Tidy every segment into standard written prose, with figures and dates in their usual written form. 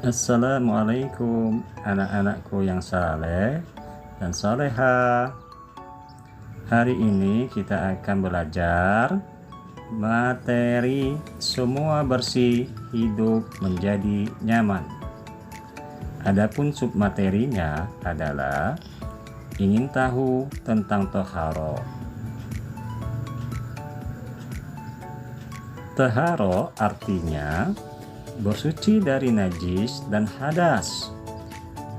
Assalamualaikum anak-anakku yang saleh dan soleha. Hari ini kita akan belajar materi semua bersih hidup menjadi nyaman. Adapun submaterinya adalah ingin tahu tentang toharo. Toharo artinya bersuci dari najis dan hadas.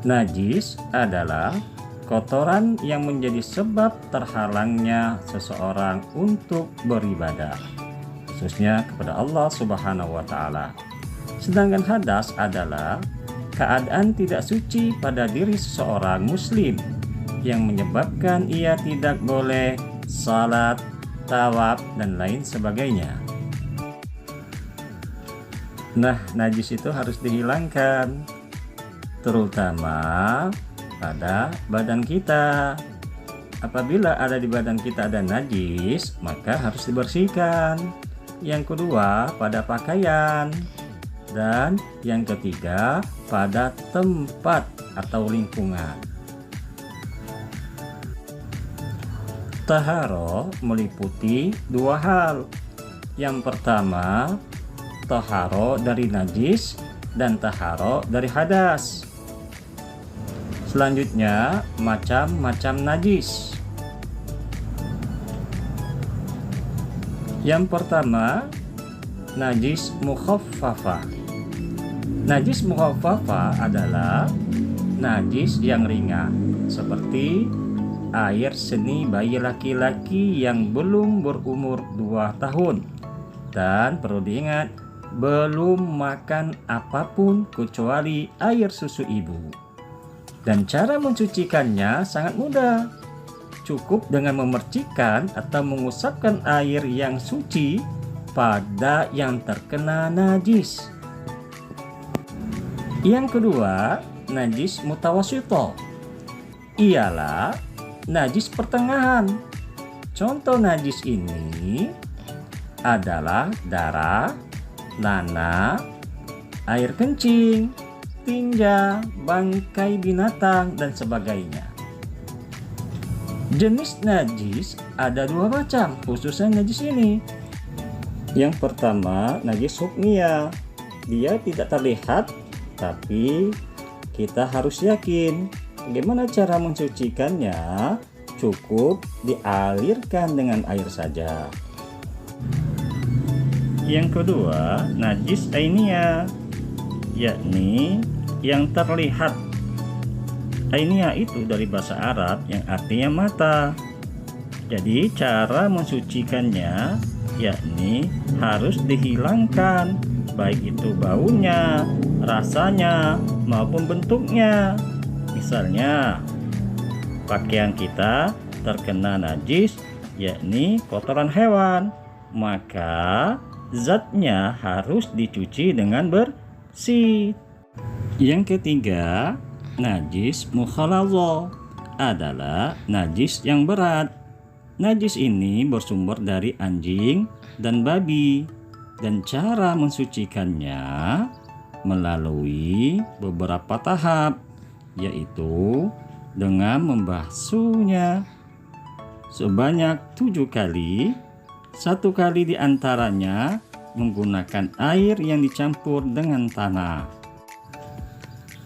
Najis adalah kotoran yang menjadi sebab terhalangnya seseorang untuk beribadah, khususnya kepada Allah Subhanahu wa Ta'ala. Sedangkan hadas adalah keadaan tidak suci pada diri seseorang muslim yang menyebabkan ia tidak boleh salat, tawaf, dan lain sebagainya. Nah, najis itu harus dihilangkan, terutama pada badan kita. Apabila ada di badan kita ada najis, maka harus dibersihkan. Yang kedua, pada pakaian. Dan yang ketiga, pada tempat atau lingkungan. Taharo meliputi dua hal. Yang pertama, taharo dari najis dan taharo dari hadas. Selanjutnya, macam-macam najis. Yang pertama, najis mukhaffafah. Najis mukhaffafah adalah najis yang ringan, seperti air seni bayi laki-laki yang belum berumur 2 tahun. Dan perlu diingat, belum makan apapun kecuali air susu ibu. Dan cara mencucikannya sangat mudah. Cukup dengan memercikkan atau mengusapkan air yang suci pada yang terkena najis. Yang kedua, najis mutawasito. Ialah najis pertengahan. Contoh najis ini adalah darah, nanah, air kencing, tinja, bangkai binatang, dan sebagainya. Jenis najis ada 2 macam, khususnya najis ini. Yang pertama, najis hukmiyah. Dia tidak terlihat, tapi kita harus yakin. Bagaimana cara mencucikannya? Cukup dialirkan dengan air saja. Yang kedua, najis ainiyah, yakni yang terlihat. Ainiyah itu dari bahasa Arab yang artinya mata. Jadi cara mensucikannya yakni harus dihilangkan, baik itu baunya, rasanya, maupun bentuknya. Misalnya, pakaian kita terkena najis, yakni kotoran hewan, maka zatnya harus dicuci dengan bersih. Yang ketiga, najis mukhaladhah adalah najis yang berat. Najis ini bersumber dari anjing dan babi, dan cara mensucikannya melalui beberapa tahap, yaitu dengan membasuhnya sebanyak 7 kali. 1 kali diantaranya menggunakan air yang dicampur dengan tanah.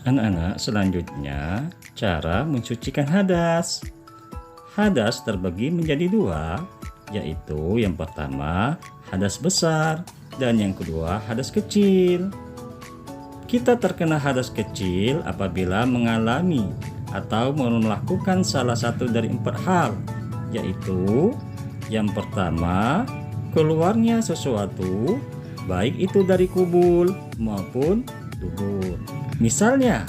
Anak-anak, selanjutnya cara mencucikan hadas. Hadas terbagi menjadi 2, yaitu yang pertama hadas besar dan yang kedua hadas kecil. Kita terkena hadas kecil apabila mengalami atau melakukan salah satu dari 4 hal, yaitu yang pertama, keluarnya sesuatu, baik itu dari kubul maupun dubur. Misalnya,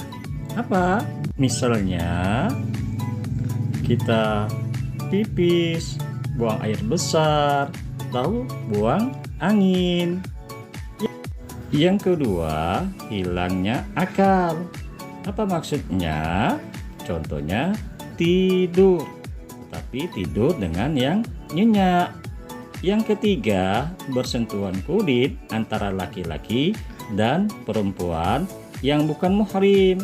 apa? Misalnya, kita pipis, buang air besar, atau buang angin. Yang kedua, hilangnya akal. Apa maksudnya? Contohnya, tidur, tapi tidur dengan yang nyenyak. Yang ketiga, bersentuhan kulit antara laki-laki dan perempuan yang bukan muhrim.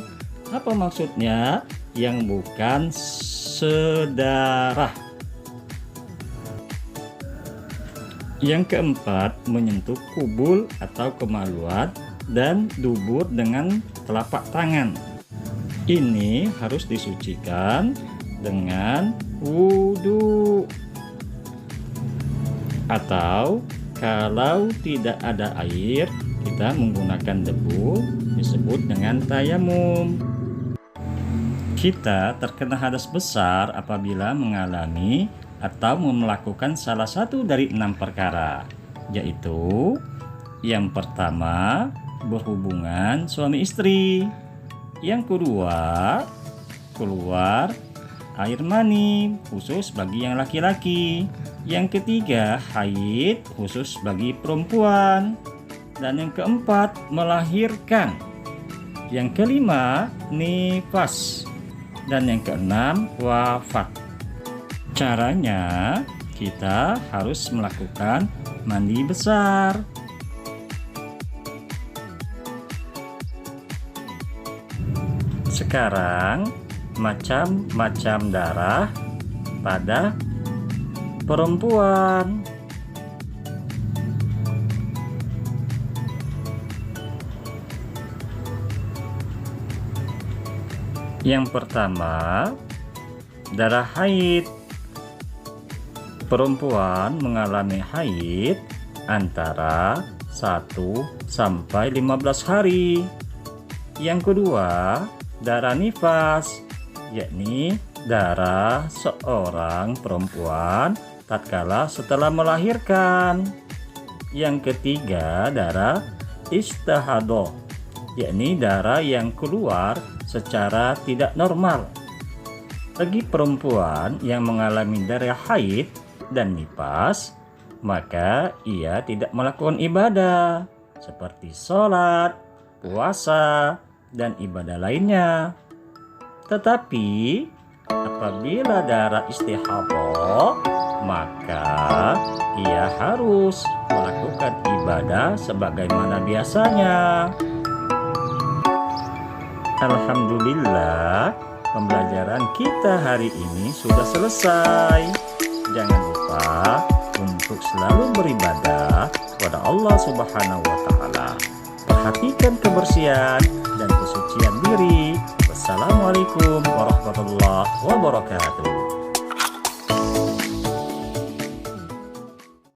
Apa maksudnya? Yang bukan sedarah. Yang keempat, menyentuh kubul atau kemaluan dan dubur dengan telapak tangan. Ini harus disucikan dengan wudhu. Atau kalau tidak ada air, kita menggunakan debu, disebut dengan tayamum. Kita terkena hadas besar apabila mengalami atau melakukan salah satu dari 6 perkara, yaitu yang pertama, berhubungan suami istri. Yang kedua, keluar air mani khusus bagi yang laki-laki. Yang ketiga, haid khusus bagi perempuan. Dan yang keempat, melahirkan. Yang kelima, nifas. Dan yang keenam, wafat. Caranya, kita harus melakukan mandi besar. Sekarang, macam-macam darah pada perempuan. Yang pertama, darah haid. Perempuan mengalami haid antara 1 sampai 15 hari. Yang kedua, darah nifas, yakni darah seorang perempuan tatkala setelah melahirkan. Yang ketiga, darah istihadah, yakni darah yang keluar secara tidak normal. Bagi perempuan yang mengalami darah haid dan nifas, maka ia tidak melakukan ibadah seperti sholat, puasa, dan ibadah lainnya. Tetapi apabila darah istihadah, maka ia harus melakukan ibadah sebagaimana biasanya. Alhamdulillah, pembelajaran kita hari ini sudah selesai. Jangan lupa untuk selalu beribadah kepada Allah Subhanahu wa Ta'ala. Perhatikan kebersihan dan kesucian diri. Wassalamualaikum warahmatullahi wabarakatuh.